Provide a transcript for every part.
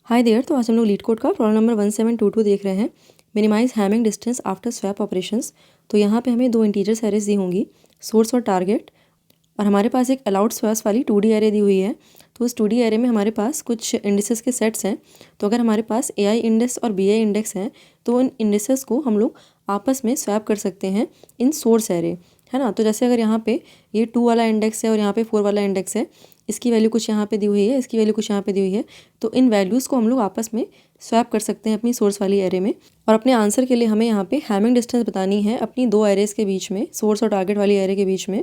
Hi there. तो आज हम लोग लीड कोड का प्रॉब्लम नंबर 1722 देख रहे हैं। Minimise Hamming distance after swap operations. तो यहाँ पे हमें दो इंटीजर्स एरेज दी होंगी, सोर्स और टारगेट, और हमारे पास एक अलाउड स्वैप्स वाली 2D एरे दी हुई है। तो उस 2D एरे में हमारे पास कुछ इंडिसेस के सेट्स हैं। तो अगर हमारे पास AI इंडेक्स और BI इंडेक्स हैं तो उन इंडिसेस को हम लोग आपस में स्वैप कर सकते हैं इन सोर्स एरे, है ना। तो जैसे अगर यहाँ पे ये 2 वाला इंडेक्स है और यहाँ पे 4 वाला इंडेक्स है, इसकी वैल्यू कुछ यहाँ पे दी हुई है, इसकी वैल्यू कुछ यहाँ पे दी हुई है, तो इन वैल्यूज़ को हम लोग आपस में स्वैप कर सकते हैं अपनी सोर्स वाली एरे में। और अपने आंसर के लिए हमें यहाँ पे हैमिंग डिस्टेंस बतानी है अपनी दो एरेज के बीच में, सोर्स और टारगेट वाली एरे के बीच में।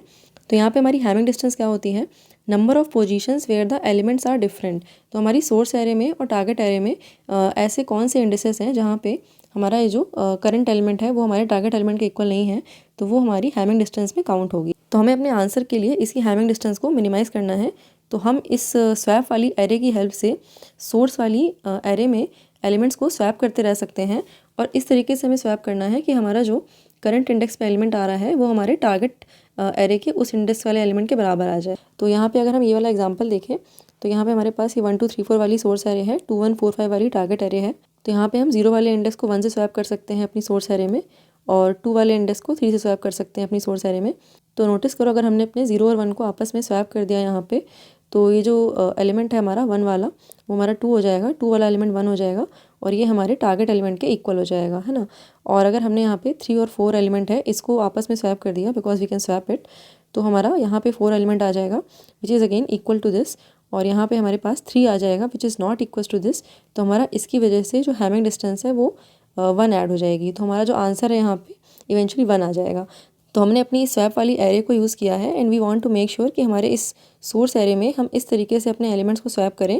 तो यहाँ पे हमारी हैमिंग डिस्टेंस क्या होती है, number of positions where the elements are different. तो हमारी सोर्स एरे में और टारगेट एरे में ऐसे कौन से इंडिसेस हैं जहाँ पे हमारा ये जो करंट एलिमेंट है वो हमारे टारगेट एलिमेंट के इक्वल नहीं है, तो वो हमारी हैमिंग डिस्टेंस में काउंट होगी। तो हमें अपने आंसर के लिए इसकी हैमिंग डिस्टेंस को मिनिमाइज़ करना है। तो हम इस स्वैप वाली एरे की हेल्प से सोर्स वाली एरे में एलिमेंट्स को स्वैप करते रह सकते हैं, और इस तरीके से हमें स्वैप करना है कि हमारा जो करंट इंडेक्स पे एलिमेंट आ रहा है वो हमारे टारगेट एरे के उस इंडेक्स वाले एलिमेंट के बराबर आ जाए। तो यहाँ पे अगर हम ये वाला एग्जांपल देखें तो यहाँ पे हमारे पास ये 1 2 3 4 वाली सोर्स एरे है, 2 1 4 5 वाली टारगेट एरे है। तो यहाँ पे हम 0 वाले इंडेक्स को 1 से स्वैप कर सकते हैं अपनी सोर्स एरे में, और 2 वाले इंडेक्स को 3 से स्वैप कर सकते हैं अपनी सोर्स एरे में। तो नोटिस करो, अगर हमने अपने 0 और 1 को आपस में स्वैप कर दिया यहाँ पे, तो ये जो एलिमेंट है हमारा 1 वाला वो हमारा 2 हो जाएगा, 2 वाला एलिमेंट 1 हो जाएगा, और ये हमारे टारगेट एलिमेंट के इक्वल हो जाएगा, है ना। और अगर हमने यहाँ पे 3 और 4 एलिमेंट है इसको आपस में स्वैप कर दिया, because we can swap it, तो हमारा यहाँ पे 4 एलिमेंट आ जाएगा which is again equal to this, और यहाँ पे हमारे पास 3 आ जाएगा which is not equal to this. तो हमारा इसकी वजह से जो हैमिंग डिस्टेंस है वो 1 ऐड हो जाएगी। तो हमारा जो आंसर है यहाँ पे इवेंचुअली 1 आ जाएगा। तो हमने अपनी स्वैप वाली एरे को यूज़ किया है, and we want to make sure कि हमारे इस सोर्स एरे में हम इस तरीके से अपने एलिमेंट्स को स्वैप करें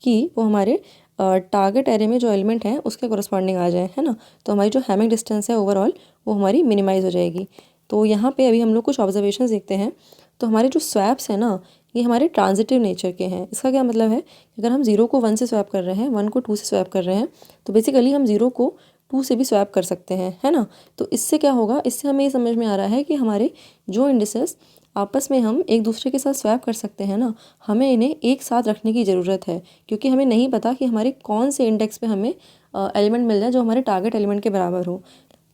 कि वो हमारे टारगेट एरे में जो एलिमेंट है उसके कॉरस्पॉन्डिंग आ जाए, है ना। तो हमारी जो हैमिंग डिस्टेंस है ओवरऑल वो हमारी मिनिमाइज़ हो जाएगी। तो यहाँ पे अभी हम लोग कुछ ऑब्जर्वेशंस देखते हैं। तो हमारे जो स्वैप्स हैं ना, ये हमारे ट्रांजिटिव नेचर के हैं। इसका क्या मतलब है, अगर हम 0 को 1 से स्वैप कर रहे हैं, 1 को 2 से स्वैप कर रहे हैं, तो बेसिकली हम 0 को 2 से भी स्वैप कर सकते हैं, है ना। तो इससे क्या होगा, इससे हमें ये समझ में आ रहा है कि हमारे जो इंडिसेस आपस में हम एक दूसरे के साथ स्वैप कर सकते हैं ना, हमें इन्हें एक साथ रखने की ज़रूरत है, क्योंकि हमें नहीं पता कि हमारे कौन से इंडेक्स पे हमें एलिमेंट मिल जाए जो हमारे टारगेट एलिमेंट के बराबर हो।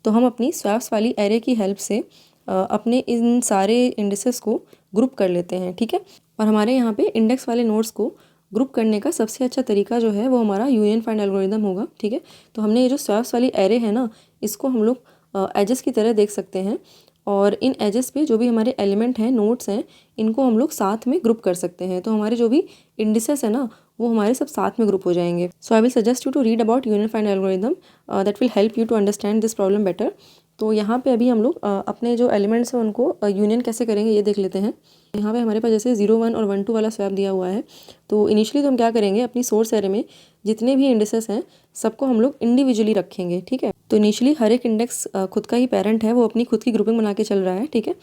तो हम अपनी स्वैप्स वाली एरे की हेल्प से अपने इन सारे इंडिसेस को ग्रुप कर लेते हैं, ठीक है। और हमारे यहाँ पे इंडेक्स वाले नोड्स को ग्रुप करने का सबसे अच्छा तरीका जो है वो हमारा यूनियन फाइंड एल्गोरिदम होगा, ठीक है। तो हमने ये जो स्वैप्स वाली एरे है ना, इसको हम लोग एजेस की तरह देख सकते हैं, और इन एजेस पे जो भी हमारे एलिमेंट हैं, नोड्स हैं, इनको हम लोग साथ में ग्रुप कर सकते हैं। तो हमारे जो भी इंडिसेस है ना वो हमारे सब साथ में ग्रुप हो जाएंगे। So I will suggest you to read about union find algorithm, that will help you to understand this problem better. तो यहाँ पे अभी हम लोग अपने जो एलिमेंट्स हैं उनको यूनियन कैसे करेंगे ये देख लेते हैं। यहाँ पे हमारे पास जैसे 0 1 और 1 2 वाला स्वैप दिया हुआ है। तो इनिशियली तो हम क्या करेंगे, अपनी सोर्स एरे में जितने भी इंडेक्सेस हैं सबको हम लोग इंडिविजुअली रखेंगे, ठीक है। तो इनिशियली हर एक इंडेक्स खुद का ही पेरेंट है, वो अपनी खुद की ग्रुपिंग बना के चल रहा है, ठीक है।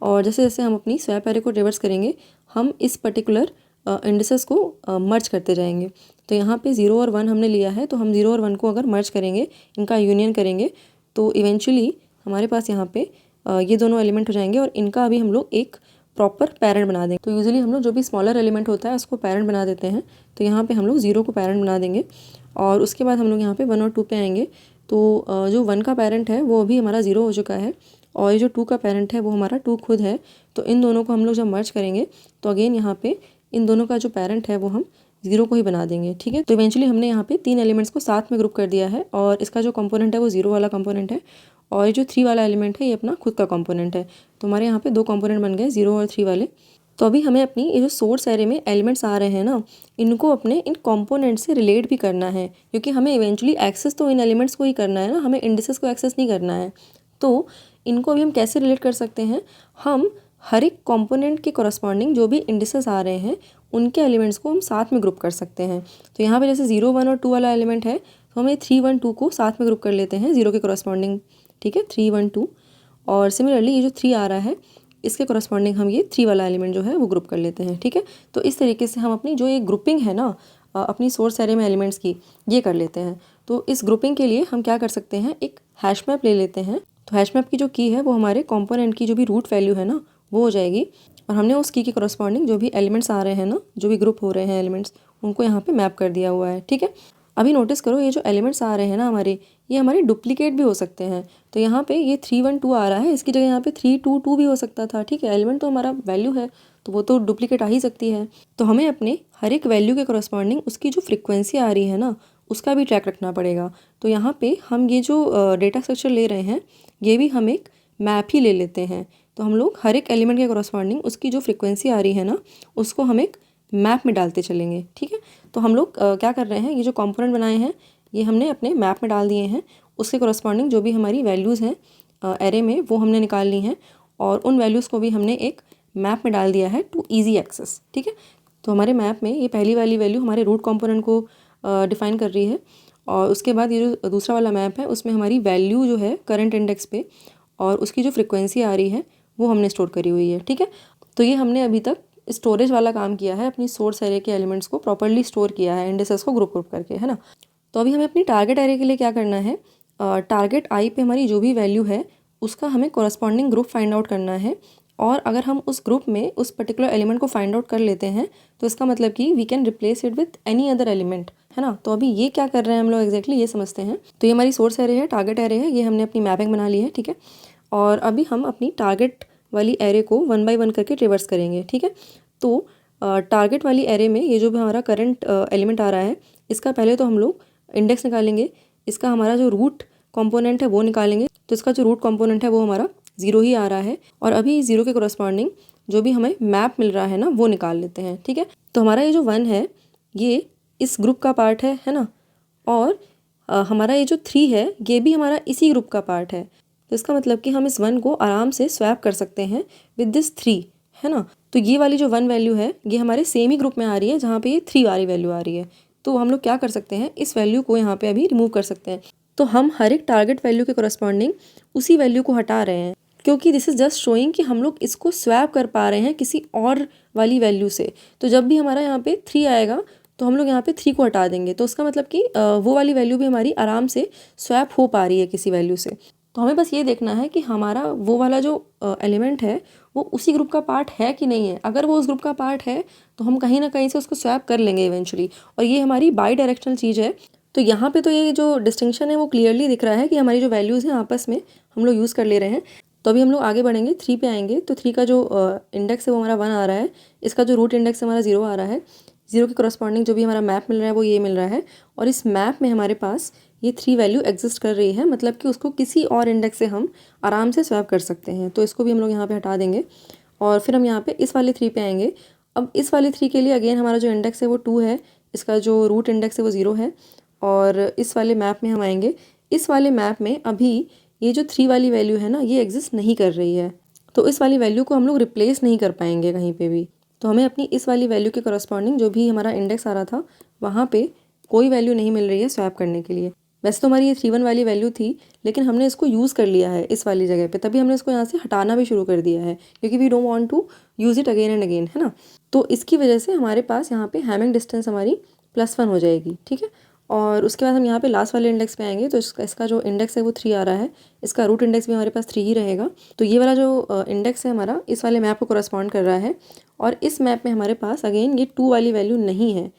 और जैसे जैसे हम अपनी स्वैप एरे को रिवर्स करेंगे, हम इस पर्टिकुलर इंडिसेस को मर्ज करते जाएंगे। तो यहाँ पे 0 और 1 हमने लिया है, तो हम 0 और 1 को अगर मर्ज करेंगे, इनका यूनियन करेंगे, तो इवेंचुअली हमारे पास यहाँ पे ये दोनों एलिमेंट हो जाएंगे, और इनका अभी हम लोग एक प्रॉपर पेरेंट बना देंगे। तो यूजुअली हम लोग जो भी स्मॉलर एलिमेंट होता है उसको पेरेंट बना देते हैं। तो यहाँ पे हम लोग 0 को पेरेंट बना देंगे, और उसके बाद हम लोग यहाँ पे 1 और 2 पे आएंगे। तो जो 1 का पेरेंट है वो अभी हमारा 0 हो चुका है, और ये जो 2 का पेरेंट है वो हमारा 2 खुद है। तो इन दोनों को हम लोग जब मर्ज करेंगे तो अगेन यहाँ पे इन दोनों का जो पेरेंट है वो हम 0 को ही बना देंगे, ठीक है। तो इवेंचुअली हमने यहाँ पे 3 एलिमेंट्स को साथ में ग्रुप कर दिया है, और इसका जो कंपोनेंट है वो 0 वाला कंपोनेंट है, और ये जो 3 वाला एलिमेंट है ये अपना खुद का कंपोनेंट है। तो हमारे यहाँ पे 2 कंपोनेंट बन गए, 0 और 3 वाले। तो अभी हमें अपनी ये जो सोर्स एरे में एलिमेंट्स आ रहे हैं ना, इनको अपने इन कंपोनेंट से रिलेट भी करना है, क्योंकि हमें इवेंचुअली एक्सेस तो इन एलिमेंट्स को ही करना है ना, हमें इंडिसेस को एक्सेस नहीं करना है। तो इनको अभी हम कैसे रिलेट कर सकते हैं, हम हर एक कंपोनेंट के कॉरस्पॉन्डिंग जो भी इंडिसेस आ रहे हैं उनके एलिमेंट्स को हम साथ में ग्रुप कर सकते हैं। तो यहाँ पे जैसे 0 1 और 2 वाला एलिमेंट है, तो हमें 3 1 2 को साथ में ग्रुप कर लेते हैं 0 के कॉरस्पॉन्डिंग, ठीक है, 3 1 2। और सिमिलरली ये जो 3 आ रहा है इसके कॉरस्पॉन्डिंग हम ये 3 वाला एलिमेंट जो है वो ग्रुप कर लेते हैं, ठीक है। तो इस तरीके से हम अपनी जो ये ग्रुपिंग है ना अपनी सोर्स एरे में एलिमेंट्स की, ये कर लेते हैं। तो इस ग्रुपिंग के लिए हम क्या कर सकते हैं, एक हैश मैप ले लेते हैं। तो हैश मैप की जो की है वो हमारे कंपोनेंट की जो भी रूट वैल्यू है ना वो हो जाएगी, और हमने उस की कॉरस्पॉन्डिंग जो भी एलिमेंट्स आ रहे हैं ना, जो भी ग्रुप हो रहे हैं एलिमेंट्स, उनको यहाँ पे मैप कर दिया हुआ है, ठीक है। अभी नोटिस करो ये जो एलिमेंट्स आ रहे हैं ना हमारे, ये हमारे डुप्लीकेट भी हो सकते हैं। तो यहाँ पे ये 3 1 2 आ रहा है, इसकी जगह यहाँ पे 3 2 2 भी हो सकता था। ठीक है, एलिमेंट तो हमारा वैल्यू है तो वो तो डुप्लीकेट आ ही सकती है। तो हमें अपने हर एक वैल्यू के करस्पॉन्डिंग उसकी जो फ्रिक्वेंसी आ रही है ना उसका भी ट्रैक रखना पड़ेगा। तो यहाँ पे हम ये जो डेटा स्ट्रक्चर ले रहे हैं ये भी हम एक मैप ही ले लेते हैं। तो हम लोग हर एक एलिमेंट के करस्पॉन्डिंग उसकी जो फ्रिक्वेंसी आ रही है ना उसको हम एक मैप में डालते चलेंगे। ठीक है, तो हम लोग क्या कर रहे हैं, ये जो कंपोनेंट बनाए हैं ये हमने अपने मैप में डाल दिए हैं। उसके करस्पॉन्डिंग जो भी हमारी वैल्यूज़ हैं एरे में वो हमने निकाल ली हैं और उन वैल्यूज़ को भी हमने एक मैप में डाल दिया है टू ईजी एक्सेस। ठीक है, तो हमारे मैप में ये पहली वाली वैल्यू हमारे रूट कंपोनेंट को डिफ़ाइन कर रही है और उसके बाद ये जो दूसरा वाला मैप है उसमें हमारी वैल्यू जो है करंट इंडेक्स पे और उसकी जो फ्रिक्वेंसी आ रही है वो हमने स्टोर करी हुई है। ठीक है, तो ये हमने अभी तक स्टोरेज वाला काम किया है, अपनी सोर्स एरे के एलिमेंट्स को प्रॉपर्ली स्टोर किया है इंडेक्सेस को ग्रुप ग्रुप करके, है ना। तो अभी हमें अपनी टारगेट एरे के लिए क्या करना है, टारगेट आई पे हमारी जो भी वैल्यू है उसका हमें कॉरस्पॉन्डिंग ग्रुप फाइंड आउट करना है। और अगर हम उस ग्रुप में उस पर्टिकुलर एलिमेंट को फाइंड आउट कर लेते हैं तो इसका मतलब कि we can replace it with any other element, है ना। तो अभी ये क्या कर रहे हैं हम लोग एग्जैक्टली ये समझते हैं। तो ये हमारी सोर्स एरे है, टारगेट एरे है, ये हमने अपनी मैपिंग बना ली है। ठीक है, और अभी हम अपनी टारगेट वाली एरे को 1 बाय 1 करके रिवर्स करेंगे। ठीक है, तो टारगेट वाली एरे में ये जो भी हमारा करंट एलिमेंट आ रहा है इसका पहले तो हम लोग इंडेक्स निकालेंगे, इसका हमारा जो रूट कंपोनेंट है वो निकालेंगे। तो इसका जो रूट कंपोनेंट है वो हमारा 0 ही आ रहा है और अभी 0 के कोरस्पॉन्डिंग जो भी हमें मैप मिल रहा है ना वो निकाल लेते हैं। ठीक है, तो हमारा ये जो 1 है ये इस ग्रुप का पार्ट है ना, और हमारा ये जो 3 है ये भी हमारा इसी ग्रुप का पार्ट है। तो इसका मतलब कि हम इस 1 को आराम से स्वैप कर सकते हैं विद दिस 3, है ना। तो ये वाली जो 1 वैल्यू है ये हमारे सेम ही ग्रुप में आ रही है जहाँ पे ये 3 वाली वैल्यू आ रही है। तो हम लोग क्या कर सकते हैं, इस वैल्यू को यहाँ पे अभी रिमूव कर सकते हैं। तो हम हर एक टारगेट वैल्यू के करस्पॉन्डिंग उसी वैल्यू को हटा रहे हैं क्योंकि दिस इज़ जस्ट शोइंग कि हम लोग इसको स्वैप कर पा रहे हैं किसी और वाली वैल्यू से। तो जब भी हमारा यहाँ पे 3 आएगा तो हम लोग यहाँ पे 3 को हटा देंगे, तो उसका मतलब कि वो वाली वैल्यू भी हमारी आराम से स्वैप हो पा रही है किसी वैल्यू से। तो हमें बस ये देखना है कि हमारा वो वाला जो एलिमेंट है वो उसी ग्रुप का पार्ट है कि नहीं है। अगर वो उस ग्रुप का पार्ट है तो हम कहीं ना कहीं से उसको स्वैप कर लेंगे इवेंचुअली, और ये हमारी बाई डायरेक्शनल चीज़ है। तो यहाँ पे तो ये जो डिस्टिंक्शन है वो क्लियरली दिख रहा है कि हमारी जो वैल्यूज़ हैं आपस में हम लोग यूज़ कर ले रहे हैं। तो अभी हम लोग आगे बढ़ेंगे, 3 पे आएंगे। तो 3 का जो इंडेक्स है वो हमारा 1 आ रहा है, इसका जो रूट इंडेक्स हमारा 0 आ रहा है। 0 के करस्पॉन्डिंग जो भी हमारा मैप मिल रहा है वो ये मिल रहा है, और इस मैप में हमारे पास ये 3 वैल्यू एग्जिस्ट कर रही है, मतलब कि उसको किसी और इंडेक्स से हम आराम से स्वैप कर सकते हैं। तो इसको भी हम लोग यहाँ पे हटा देंगे और फिर हम यहाँ पे इस वाले 3 पे आएंगे। अब इस वाले 3 के लिए अगेन हमारा जो इंडेक्स है वो 2 है, इसका जो रूट इंडेक्स है वो 0 है, और इस वाले मैप में हम आएंगे। इस वाले मैप में अभी ये जो 3 वाली वैल्यू है ना ये एग्जिस्ट नहीं कर रही है, तो इस वाली वैल्यू को हम लोग रिप्लेस नहीं कर पाएंगे कहीं पे भी। तो हमें अपनी इस वाली वैल्यू के करस्पॉन्डिंग जो भी हमारा इंडेक्स आ रहा था वहाँ पे कोई वैल्यू नहीं मिल रही है स्वैप करने के लिए। वैसे तो हमारी ये 3 1 वाली वैल्यू थी, लेकिन हमने इसको यूज़ कर लिया है इस वाली जगह पे, तभी हमने इसको यहाँ से हटाना भी शुरू कर दिया है क्योंकि we don't want to use it again and again, है ना। तो इसकी वजह से हमारे पास यहाँ पे हैमिंग डिस्टेंस हमारी +1 हो जाएगी। ठीक है, और उसके बाद हम यहाँ पे लास्ट वाले इंडेक्स पे आएंगे। तो इसका जो इंडेक्स है वो 3 आ रहा है, इसका रूट इंडेक्स भी हमारे पास 3 ही रहेगा। तो ये वाला जो इंडेक्स है हमारा इस वाले मैप को करस्पॉन्ड कर रहा है, और इस मैप में हमारे पास अगेन ये 2 वाली वैल्यू नहीं है।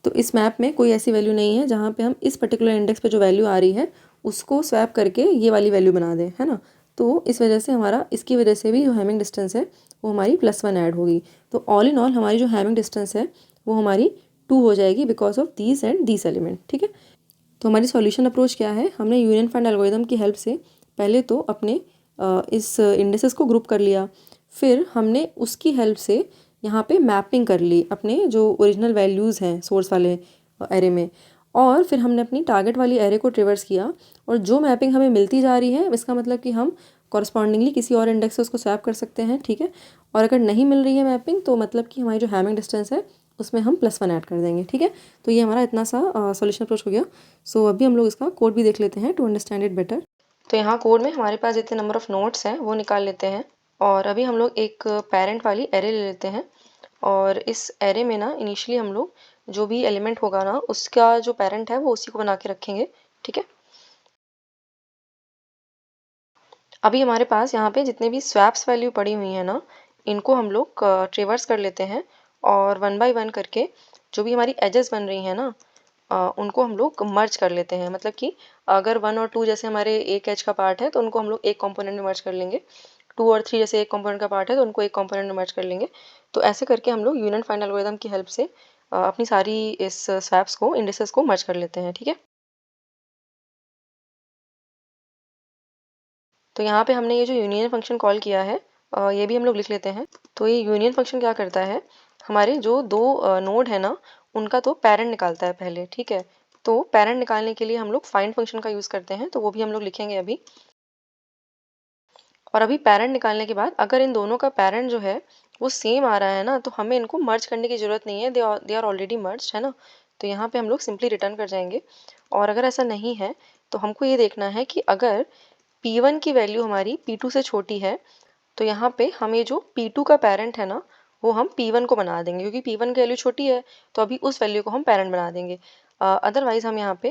तो इस मैप में कोई ऐसी वैल्यू नहीं है जहाँ पे हम इस पर्टिकुलर इंडेक्स पे जो वैल्यू आ रही है उसको स्वैप करके ये वाली वैल्यू बना दें, है ना। तो इस वजह से हमारा इसकी वजह से भी जो हैमिंग डिस्टेंस है वो हमारी +1 ऐड होगी। तो ऑल इन ऑल हमारी जो हैमिंग डिस्टेंस है वो हमारी 2 हो जाएगी because of these and these element. ठीक है, तो हमारी सॉल्यूशन अप्रोच क्या है, हमने यूनियन फाइंड एल्गोरिथम की हेल्प से पहले तो अपने इस इंडेक्सेस को ग्रुप कर लिया, फिर हमने उसकी हेल्प से यहाँ पे मैपिंग कर ली अपने जो ओरिजिनल वैल्यूज़ हैं सोर्स वाले एरे में, और फिर हमने अपनी टारगेट वाली एरे को ट्रिवर्स किया, और जो मैपिंग हमें मिलती जा रही है इसका मतलब कि हम कॉरस्पॉन्डिंगली किसी और इंडेक्स से उसको स्वैप कर सकते हैं। ठीक है, और अगर नहीं मिल रही है मैपिंग तो मतलब कि हमारी जो हैमिंग डिस्टेंस है उसमें हम +1 ऐड कर देंगे। ठीक है, तो ये हमारा इतना सा सॉल्यूशन अप्रोच हो गया। सो अभी हम लोग इसका कोड भी देख लेते हैं टू अंडरस्टैंड इट बेटर। तो यहाँ कोड में हमारे पास जितने नंबर ऑफ़ नोड्स हैं वो निकाल लेते हैं, और अभी हम लोग एक पेरेंट वाली एरे ले लेते हैं, और इस एरे में ना इनिशियली हम लोग जो भी एलिमेंट होगा ना उसका जो पेरेंट है वो उसी को बना के रखेंगे। ठीक है, अभी हमारे पास यहाँ पे जितने भी स्वैप्स वैल्यू पड़ी हुई है ना इनको हम लोग ट्रिवर्स कर लेते हैं, और 1 बाय 1 करके जो भी हमारी एजेस बन रही हैं ना उनको हम लोग मर्ज कर लेते हैं। मतलब कि अगर 1 और 2 जैसे हमारे एक एज का पार्ट है तो उनको हम लोग एक कंपोनेंट में मर्ज कर लेंगे। 2 और 3 जैसे एक कंपोनेंट का पार्ट है तो उनको एक कंपोनेंट में मर्ज कर लेंगे। तो ऐसे करके हम लोग यूनियन फाइंड एल्गोरिथम की हेल्प से अपनी सारी इस स्वैप्स को, इंडिसेस को मर्ज कर लेते हैं। ठीक है, तो यहाँ पे हमने ये जो यूनियन फंक्शन कॉल किया है ये भी हम लोग लिख लेते हैं। तो ये यूनियन फंक्शन क्या करता है, हमारे जो दो नोड है ना उनका तो पेरेंट निकालता है पहले। ठीक है, तो पेरेंट निकालने के लिए हम लोग फाइंड फंक्शन का यूज़ करते हैं, तो वो भी हम लोग लिखेंगे अभी। और अभी पेरेंट निकालने के बाद अगर इन दोनों का पेरेंट जो है वो सेम आ रहा है ना, तो हमें इनको मर्ज करने की ज़रूरत नहीं है, दे आर ऑलरेडी मर्ज, है ना। तो यहाँ पे हम लोग सिंपली रिटर्न कर जाएंगे। और अगर ऐसा नहीं है तो हमको ये देखना है कि अगर P1 की वैल्यू हमारी P2 से छोटी है तो यहाँ पे हम ये जो P2 का पेरेंट है ना वो हम P1 को बना देंगे, क्योंकि P1 की वैल्यू छोटी है तो अभी उस वैल्यू को हम पेरेंट बना देंगे। अदरवाइज हम यहाँ पे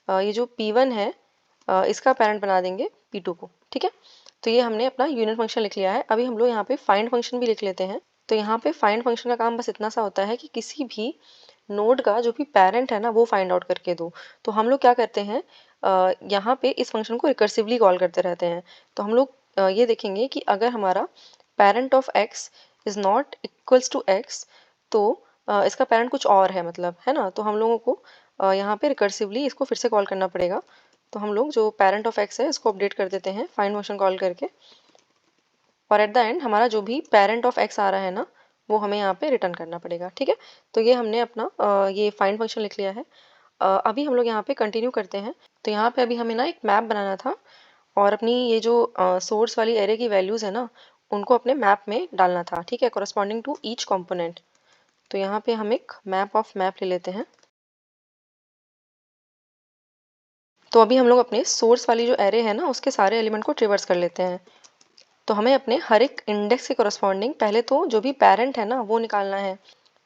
ये जो P1 है इसका पेरेंट बना देंगे P2 को। ठीक है, तो ये हमने अपना यूनियन फंक्शन लिख लिया है। अभी हम लोग यहाँ पे फाइंड फंक्शन भी लिख लेते हैं। तो यहाँ पे फाइंड फंक्शन का काम बस इतना सा होता है कि किसी भी नोड का जो भी पेरेंट है ना वो फाइंड आउट करके दो। तो हम लोग क्या करते हैं, यहाँ पे इस फंक्शन को रिकर्सिवली कॉल करते रहते हैं। तो हम लोग ये देखेंगे कि अगर हमारा parent of x is not equals to x, तो इसका पेरेंट कुछ और है, मतलब, है ना। तो हम लोगों को यहाँ पे रिकर्सिवली इसको फिर से कॉल करना पड़ेगा। तो हम लोग जो पेरेंट ऑफ x है इसको अपडेट कर देते हैं फाइंड फंक्शन कॉल करके, और एट द एंड हमारा जो भी पेरेंट ऑफ x आ रहा है ना वो हमें यहाँ पे रिटर्न करना पड़ेगा। ठीक है, तो ये हमने अपना ये फाइंड फंक्शन लिख लिया है। अभी हम लोग यहाँ पे कंटिन्यू करते हैं। तो यहाँ पे अभी हमें ना एक मैप बनाना था और अपनी ये जो सोर्स वाली एरे की वैल्यूज़ है ना उनको अपने मैप में डालना था। ठीक है, कोरस्पॉन्डिंग टू ईच कंपोनेंट। तो यहाँ पे हम एक मैप ऑफ मैप ले लेते हैं। तो अभी हम लोग अपने सोर्स वाली जो एरे है ना उसके सारे एलिमेंट को ट्रिवर्स कर लेते हैं। तो हमें अपने हर एक इंडेक्स के कोरस्पॉन्डिंग पहले तो जो भी पेरेंट है ना वो निकालना है।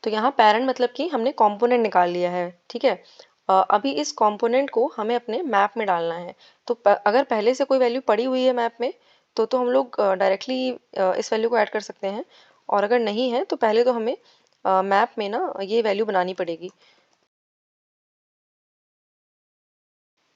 तो यहाँ पेरेंट मतलब कि हमने कंपोनेंट निकाल लिया है। ठीक है, अभी इस कंपोनेंट को हमें अपने मैप में डालना है। तो अगर पहले से कोई वैल्यू पड़ी हुई है मैप में तो हम लोग डायरेक्टली इस वैल्यू को ऐड कर सकते हैं, और अगर नहीं है तो पहले तो हमें मैप में ना ये वैल्यू बनानी पड़ेगी।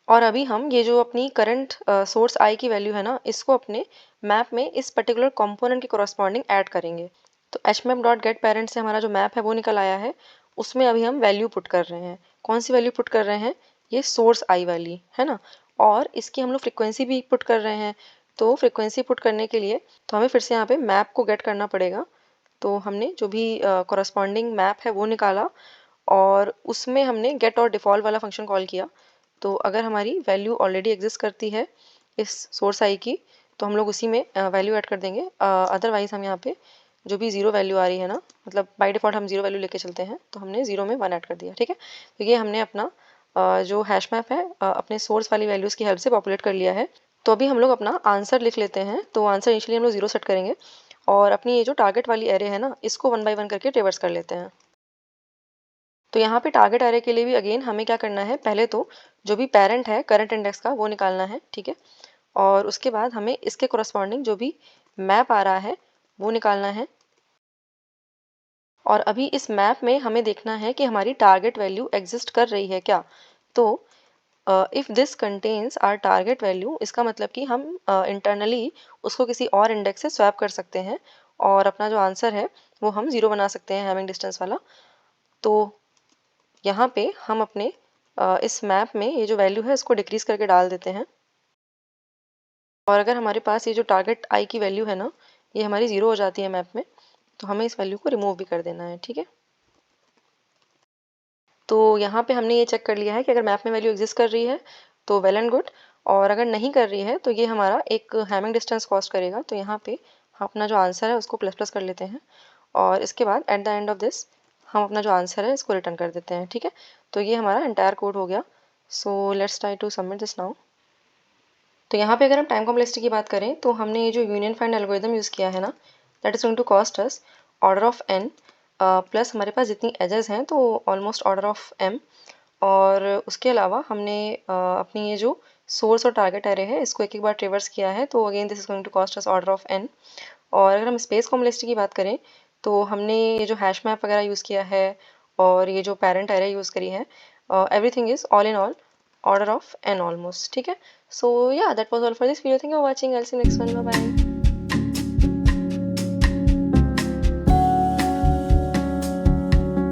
और अभी हम ये जो अपनी करंट सोर्स आई की वैल्यू है ना इसको अपने मैप में इस पर्टिकुलर कंपोनेंट के कोरस्पॉन्डिंग ऐड करेंगे। तो H map dot gate parent से हमारा जो मैप है वो निकल आया है। उसमें अभी हम वैल्यू पुट कर रहे हैं। कौन सी वैल्यू पुट कर रहे हैं, ये सोर्स आई वाली, है ना। और इसकी हम लोग फ्रिक्वेंसी भी पुट कर रहे हैं। तो फ्रिक्वेंसी पुट करने के लिए तो हमें फिर से यहाँ पे मैप को गेट करना पड़ेगा। तो हमने जो भी कोरस्पॉन्डिंग मैप है वो निकाला और उसमें हमने गेट और डिफ़ॉल्ट वाला फंक्शन कॉल किया। तो अगर हमारी वैल्यू ऑलरेडी एग्जिस्ट करती है इस सोर्स आई की तो हम लोग उसी में वैल्यू ऐड कर देंगे। अदरवाइज़ हम यहाँ पे जो भी ज़ीरो वैल्यू आ रही है ना, मतलब बाय डिफ़ॉल्ट हम ज़ीरो वैल्यू लेके चलते हैं, तो हमने ज़ीरो में वन ऐड कर दिया। ठीक है, तो ये हमने अपना जो हैश मैप है अपने सोर्स वाली वैल्यूज़ की हेल्प से पॉपुलेट कर लिया है। तो अभी हम लोग अपना आंसर लिख लेते हैं। तो आंसर इनिशियली हम लोग ज़ीरो सेट करेंगे और अपनी ये जो टारगेट वाली एरे है ना इसको वन बाय वन करके रिवर्स कर लेते हैं। तो यहाँ पे टारगेट एरे के लिए भी अगेन हमें क्या करना है, पहले तो जो भी पेरेंट है करंट इंडेक्स का वो निकालना है। ठीक है, और उसके बाद हमें इसके कोरस्पॉन्डिंग जो भी मैप आ रहा है वो निकालना है। और अभी इस मैप में हमें देखना है कि हमारी टारगेट वैल्यू एग्जिस्ट कर रही है क्या। तो if this contains our target value, इसका मतलब कि हम इंटरनली उसको किसी और इंडेक्स से स्वैप कर सकते हैं और अपना जो आंसर है वो हम ज़ीरो बना सकते हैं हैमिंग डिस्टेंस वाला। तो यहाँ पे हम अपने इस मैप में ये जो वैल्यू है इसको डिक्रीज करके डाल देते हैं। और अगर हमारे पास ये जो टारगेट आई की वैल्यू है ना ये हमारी ज़ीरो हो जाती है मैप में, तो हमें इस वैल्यू को रिमूव भी कर देना है। ठीक है, तो यहाँ पे हमने ये चेक कर लिया है कि अगर मैप में वैल्यू एग्जिस्ट कर रही है तो वेल एंड गुड, और अगर नहीं कर रही है तो ये हमारा एक हैमिंग डिस्टेंस कॉस्ट करेगा। तो यहाँ पे हम अपना जो आंसर है उसको प्लस प्लस कर लेते हैं और इसके बाद at the end of this हम अपना जो आंसर है इसको रिटर्न कर देते हैं। ठीक है, तो ये हमारा एंटायर कोड हो गया। So let's try to submit this now. तो यहाँ पे अगर हम टाइम कॉम्प्लेक्सिटी की बात करें तो हमने ये जो यूनियन फाइंड एल्गोरिथम यूज़ किया है ना that is going to cost us order of n plus हमारे पास जितनी एजेस हैं तो ऑलमोस्ट ऑर्डर ऑफ m। और उसके अलावा हमने अपनी ये जो सोर्स और टारगेट एरे है इसको एक एक बार ट्रेवर्स किया है। तो again this is going to cost us order of n। और अगर हम स्पेस कॉम्प्लेक्सिटी की बात करें तो हमने ये जो हैश मैप वगैरह यूज़ किया है और ये जो पेरेंट एरे यूज़ करी है everything is all in all order of n almost. ठीक है, so yeah, that was all for this video. Thank you for watching. I'll see you next one. Bye bye.